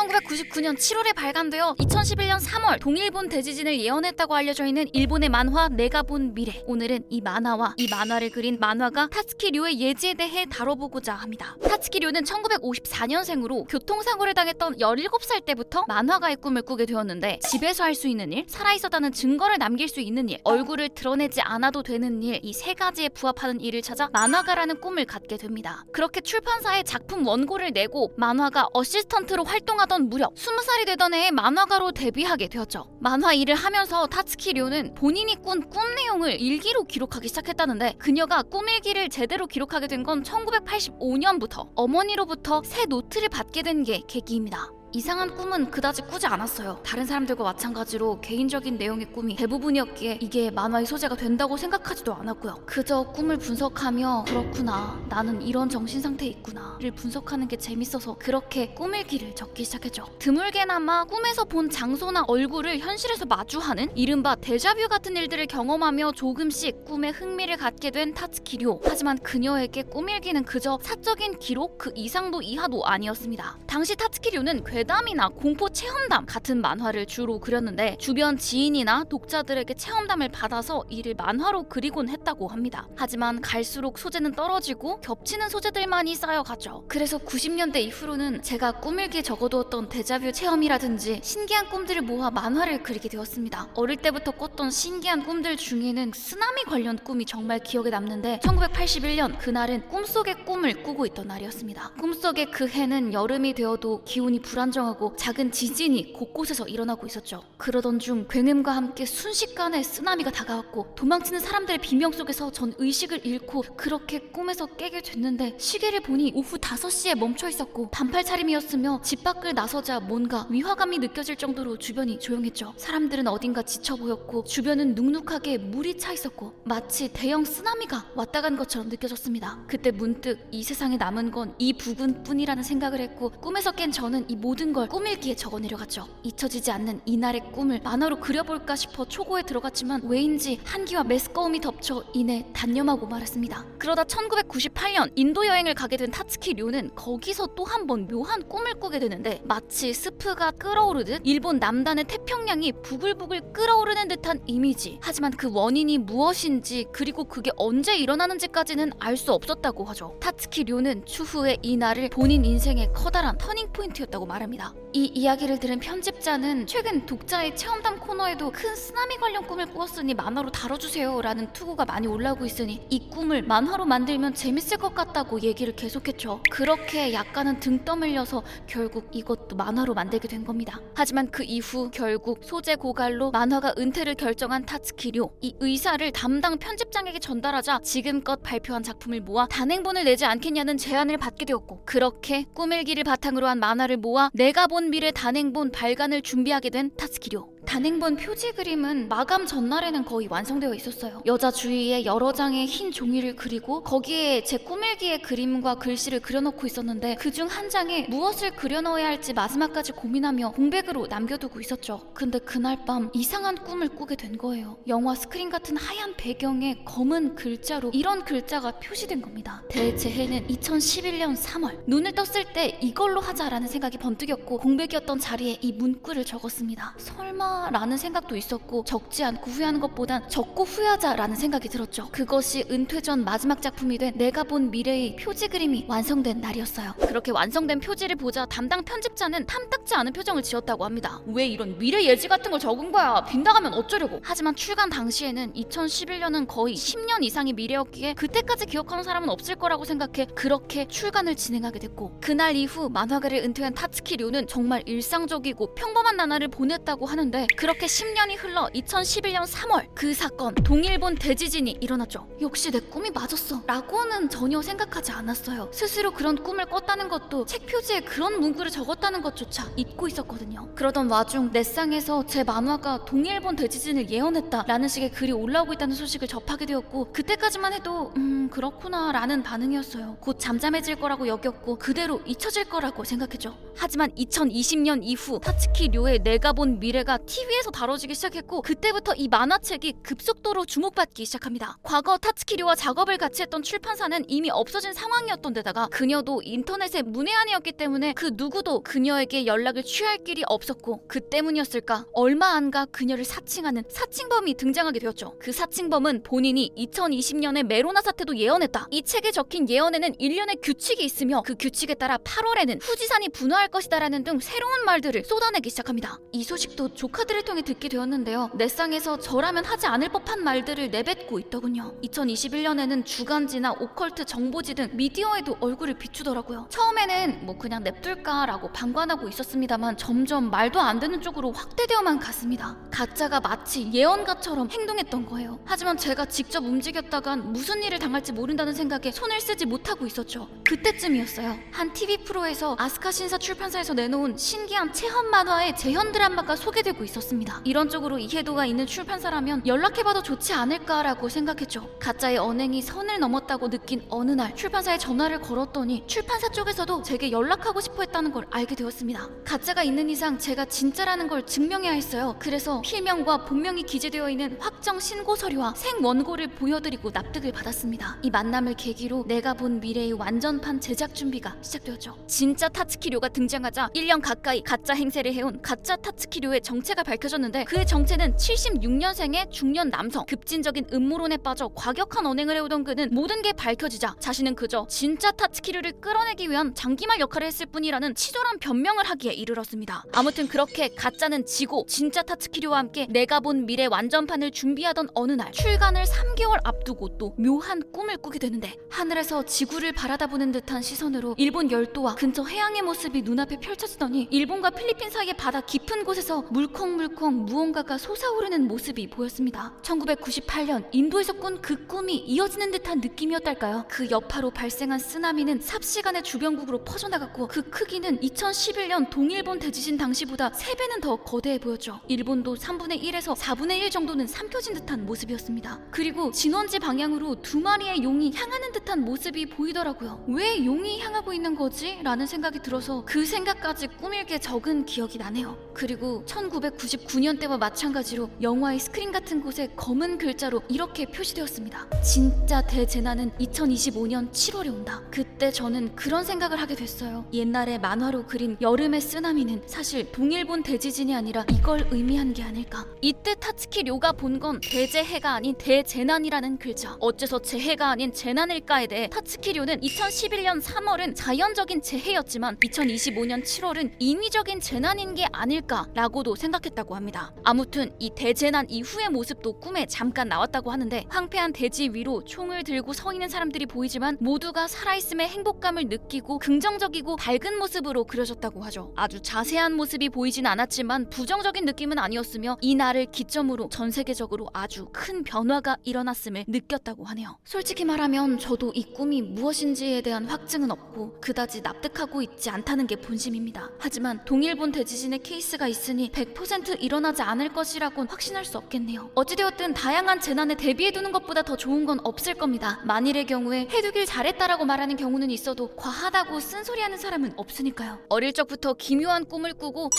1999년 7월에 발간되어 2011년 3월 동일본 대지진을 예언했다고 알려져 있는 일본의 만화 내가 본 미래. 오늘은 이 만화와 이 만화를 그린 만화가 타츠키 료의 예지에 대해 다뤄보고자 합니다. 타츠키 료는 1954년생으로 교통사고를 당했던 17살 때부터 만화가의 꿈을 꾸게 되었는데, 집에서 할 수 있는 일, 살아있었다는 증거를 남길 수 있는 일, 얼굴을 드러내지 않아도 되는 일, 이 세 가지에 부합하는 일을 찾아 만화가라는 꿈을 갖게 됩니다. 그렇게 출판사에 작품 원고를 내고 만화가 어시스턴트로 활동하던 무렵 20살이 되던 해에 만화가로 데뷔하게 되었죠. 만화 일을 하면서 타츠키 료는 본인이 꾼 꿈 내용을 일기로 기록하기 시작했다는데, 그녀가 꿈일기를 제대로 기록하게 된 건 1985년부터 어머니로부터 새 노트를 받게 된 게 계기입니다. 이상한 꿈은 그다지 꾸지 않았어요. 다른 사람들과 마찬가지로 개인적인 내용의 꿈이 대부분이었기에 이게 만화의 소재가 된다고 생각하지도 않았고요. 그저 꿈을 분석하며 그렇구나, 나는 이런 정신상태에 있구나 를 분석하는 게 재밌어서 그렇게 꿈일기를 적기 시작했죠. 드물게나마 꿈에서 본 장소나 얼굴을 현실에서 마주하는 이른바 데자뷰 같은 일들을 경험하며 조금씩 꿈에 흥미를 갖게 된 타츠키 료. 하지만 그녀에게 꿈일기는 그저 사적인 기록 그 이상도 이하도 아니었습니다. 당시 타츠키 료는 괴담이나 공포 체험담 같은 만화를 주로 그렸는데, 주변 지인이나 독자들에게 체험담을 받아서 이를 만화로 그리곤 했다고 합니다. 하지만 갈수록 소재는 떨어지고 겹치는 소재들만이 쌓여갔죠. 그래서 90년대 이후로는 제가 꿈일기에 적어두었던 데자뷰 체험이라든지 신기한 꿈들을 모아 만화를 그리게 되었습니다. 어릴 때부터 꿨던 신기한 꿈들 중에는 쓰나미 관련 꿈이 정말 기억에 남는데, 1981년 그날은 꿈속의 꿈을 꾸고 있던 날이었습니다. 꿈속의 그 해는 여름이 되어도 기온이 불안정하고 작은 지진이 곳곳에서 일어나고 있었죠. 그러던 중 굉음과 함께 순식간에 쓰나미가 다가왔고, 도망치는 사람들의 비명 속에서 전 의식을 잃고 그렇게 꿈에서 깨게 됐는데, 시계를 보니 오후 5시에 멈춰 있었고 반팔 차림이었으며 집 밖을 나서자 뭔가 위화감이 느껴질 정도로 주변이 조용했죠. 사람들은 어딘가 지쳐 보였고 주변은 눅눅하게 물이 차 있었고 마치 대형 쓰나미가 왔다 간 것처럼 느껴졌습니다. 그때 문득 이 세상에 남은 건 이 부근뿐이라는 생각을 했고, 꿈에서 깬 저는 이 모든 걸 꿈일기에 적어 내려갔죠. 잊혀지지 않는 이날의 꿈을 만화로 그려볼까 싶어 초고에 들어갔지만 왜인지 한기와 메스꺼움이 덮쳐 이내 단념하고 말았습니다. 그러다 1998년 인도 여행을 가게 된 타츠키 료는 거기서 또 한 번 묘한 꿈을 꾸게 되는데, 마치 스프가 끓어오르듯 일본 남단의 태평양이 부글부글 끓어오르는 듯한 이미지. 하지만 그 원인이 무엇인지 그리고 그게 언제 일어나는지까지는 알 수 없었다고 하죠. 타츠키 료는 추후에 이 날을 본인 인생의 커다란 터닝포인트였다고 말합니다. 이 이야기를 들은 편집자는 최근 독자의 체험담 코너에도 큰 쓰나미 관련 꿈을 꾸었으니 만화로 다뤄주세요 라는 투구가 많이 올라오고 있으니 이 꿈을 만화로 만들면 재밌을 것 같다고 얘기를 계속했죠. 그렇게 약간은 등 떠밀려서 결국 이것도 만화로 만들게 된 겁니다. 하지만 그 이후 결국 소재 고갈로 만화가 은퇴를 결정한 타츠키 료. 이 의사를 담당 편집장에게 전달하자 지금껏 발표한 작품을 모아 단행본을 내지 않겠냐는 제안을 받게 되었고, 그렇게 꿈일기를 바탕으로 한 만화를 모아 내가 본 미래 단행본 발간을 준비하게 된 타츠키 료. 단행본 표지 그림은 마감 전날에는 거의 완성되어 있었어요. 여자 주위에 여러 장의 흰 종이를 그리고 거기에 제 꿈일기의 그림과 글씨를 그려놓고 있었는데, 그중 한 장에 무엇을 그려넣어야 할지 마지막까지 고민하며 공백으로 남겨두고 있었죠. 근데 그날 밤 이상한 꿈을 꾸게 된 거예요. 영화 스크린 같은 하얀 배경에 검은 글자로 이런 글자가 표시된 겁니다. 대재해는 2011년 3월. 눈을 떴을 때 이걸로 하자라는 생각이 번뜩였고, 공백이었던 자리에 이 문구를 적었습니다. 설마 라는 생각도 있었고, 적지 않고 후회하는 것보단 적고 후회하자라는 생각이 들었죠. 그것이 은퇴 전 마지막 작품이 된 내가 본 미래의 표지 그림이 완성된 날이었어요. 그렇게 완성된 표지를 보자 담당 편집자는 탐탁지 않은 표정을 지었다고 합니다. 왜 이런 미래 예지 같은 걸 적은 거야? 빗나가면 어쩌려고? 하지만 출간 당시에는 2011년은 거의 10년 이상의 미래였기에 그때까지 기억하는 사람은 없을 거라고 생각해 그렇게 출간을 진행하게 됐고, 그날 이후 만화가를 은퇴한 타츠키 료는 정말 일상적이고 평범한 나날을 보냈다고 하는데, 그렇게 10년이 흘러 2011년 3월 그 사건, 동일본 대지진이 일어났죠. 역시 내 꿈이 맞았어 라고는 전혀 생각하지 않았어요. 스스로 그런 꿈을 꿨다는 것도 책 표지에 그런 문구를 적었다는 것조차 잊고 있었거든요. 그러던 와중 넷상에서 제 만화가 동일본 대지진을 예언했다라는 식의 글이 올라오고 있다는 소식을 접하게 되었고, 그때까지만 해도 그렇구나 라는 반응이었어요. 곧 잠잠해질 거라고 여겼고 그대로 잊혀질 거라고 생각했죠. 하지만 2020년 이후 타츠키 료의 내가 본 미래가 TV에서 다뤄지기 시작했고 그때부터 이 만화책이 급속도로 주목받기 시작합니다. 과거 타츠키료와 작업을 같이 했던 출판사는 이미 없어진 상황이었던 데다가 그녀도 인터넷의 문외한이었기 때문에 그 누구도 그녀에게 연락을 취할 길이 없었고 그 때문이었을까 얼마 안가 그녀를 사칭하는 사칭범이 등장하게 되었죠. 그 사칭범은 본인이 2020년에 메로나 사태도 예언했다. 이 책에 적힌 예언에는 일련의 규칙이 있으며 그 규칙에 따라 8월에는 후지산이 분화할 것이다라는 등 새로운 말들을 쏟아내기 시작합니다. 이 소식도 조카들을 통해 듣게 되었는데요. 넷상에서 저라면 하지 않을 법한 말들을 내뱉고 있더군요. 2021년에는 주간지나 오컬트 정보지 등 미디어에도 얼굴을 비추더라고요. 처음에는 뭐 그냥 냅둘까라고 방관하고 있었습니다만 점점 말도 안 되는 쪽으로 확대되어만 갔습니다. 가짜가 마치 예언가처럼 행동했던 거예요. 하지만 제가 직접 움직였다간 무슨 일을 당할지 모른다는 생각에 손을 쓰지 못하고 있었죠. 그때쯤이었어요. 한 TV 프로에서 아스카 신사 출판사에서 내놓은 신기한 체험 만화의 재현 드라마가 소개되고 있었습니다. 이런 쪽으로 이해도가 있는 출판사라면 연락해봐도 좋지 않을까라고 생각했죠. 가짜의 언행이 선을 넘었다고 느낀 어느 날 출판사에 전화를 걸었더니 출판사 쪽에서도 제게 연락하고 싶어 했다는 걸 알게 되었습니다. 가짜가 있는 이상 제가 진짜라는 걸 증명해야 했어요. 그래서 필명과 본명이 기재되어 있는 확정 신고 서류와 생원고를 보여드리고 납득을 받았습니다. 이 만남을 계기로 내가 본 미래의 완전판 제작 준비가 시작되었죠. 진짜 타츠키료가 등장하자 1년 가까이 가짜 행세를 해온 가짜 타츠키료의 정체가 밝혀졌는데 그의 정체는 76년생의 중년 남성. 급진적인 음모론에 빠져 과격한 언행을 해오던 그는 모든 게 밝혀지자 자신은 그저 진짜 타츠키료를 끌어내기 위한 장기말 역할을 했을 뿐이라는 치졸한 변명을 하기에 이르렀습니다. 아무튼 그렇게 가짜는 지고 진짜 타츠키료와 함께 내가 본 미래 완전판을 준비하던 어느 날 출간을 3개월 앞두고 또 묘한 꿈을 꾸게 되는데 하늘에서 지구를 바라다보는 듯한 시선으로 일본 열도와 근처 해양의 모습이 눈앞에 펼쳐지더니 일본과 필리핀 사이의 바다 깊은 곳에서 물컹물컹 무언가가 솟아오르는 모습이 보였습니다. 1998년 인도에서 꾼 그 꿈이 이어지는 듯한 느낌이었달까요? 그 여파로 발생한 쓰나미는 삽시간에 주변국으로 퍼져나갔고 그 크기는 2011년 동일본 대지진 당시보다 3배는 더 거대해 보였죠. 일본도 3분의 1에서 4분의 1 정도는 삼켜진 듯한 모습이었습니다. 그리고 진원지 방향으로 2마리의 용이 향하는 듯한 모습이 보이더라고요. 왜 용이 향하고 있는 거지? 라는 생각이 들어서 그 생각까지 꾸밀게 적은 기억이 나네요. 그리고 1999년 때와 마찬가지로 영화의 스크린 같은 곳에 검은 글자로 이렇게 표시되었습니다. 진짜 대재난은 2025년 7월에 온다. 그때 저는 그런 생각을 하게 됐어요. 옛날에 만화로 그린 여름의 쓰나미는 사실 동일본 대지진이 아니라 이걸 의미한 게 아닐까. 이때 타츠키료가 본 건 대재해가 아닌 대재난이라는 글자. 어째서 재해가 아닌 재난일까에 대해 타츠키료는 2011년 3월은 자연적인 재해였지만 2025년 7월은 인위적인 재난인 게 아닐까라고도 생각했다고 합니다. 아무튼 이 대재난 이후의 모습도 꿈에 잠깐 나왔다고 하는데 황폐한 대지 위로 총을 들고 서 있는 사람들이 보이지만 모두가 살아있음의 행복감을 느끼고 긍정적이고 밝은 모습으로 그려졌다고 하죠. 아주 자세한 모습이 보이진 않았지만 부정적인 느낌은 아니었으며 이 날을 기점으로 전 세계적으로 아주 큰 변화가 일어났음을 느꼈다고 하네요. 솔직히 말하면 저도 이 꿈이 무엇인지에 대한 확증은 없고 그다지 납득하고 있지 않다는 게 본심입니다. 하지만 동일본 대지진의 케이스가 있으니 100% 일어나지 않을 것이라곤 확신할 수 없겠네요. 어찌되었든 다양한 재난에 대비해두는 것보다 더 좋은 건 없을 겁니다. 만일의 경우에 해두길 잘했다라고 말하는 경우는 있어도 과하다고 쓴소리하는 사람은 없으니까요. 어릴 적부터 기묘한 꿈을 꾸고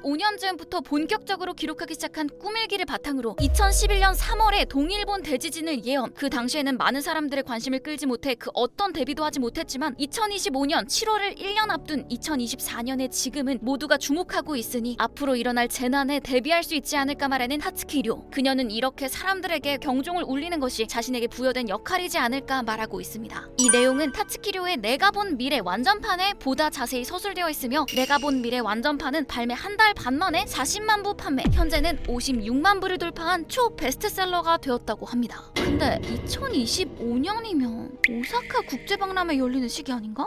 1985년쯤부터 본격적으로 기록하기 시작한 꿈일기를 바탕으로 2011년 3월에 동일본 대지진을 예언. 그 당시에는 많은 사람들의 관심을 끌지 못해 그 어떤 대비도 하지 못했지만 2025년 7월을 1년 앞둔 2024년의 지금은 모두가 주목하고 있으니 앞으로 일어날 재난에 대비할 수 있지 않을까 말하는 타츠키료. 그녀는 이렇게 사람들에게 경종을 울리는 것이 자신에게 부여된 역할이지 않을까 말하고 있습니다. 이 내용은 타츠키료의 내가 본 미래 완전판에 보다 자세히 서술되어 있으며 내가 본 미래 완전판은 발매 한 달 반 만에 40만 부 판매, 현재는 56만 부를 돌파한 초 베스트셀러가 되었다고 합니다. 근데 2025년이면 오사카 국제박람회 열리는 시기 아닌가?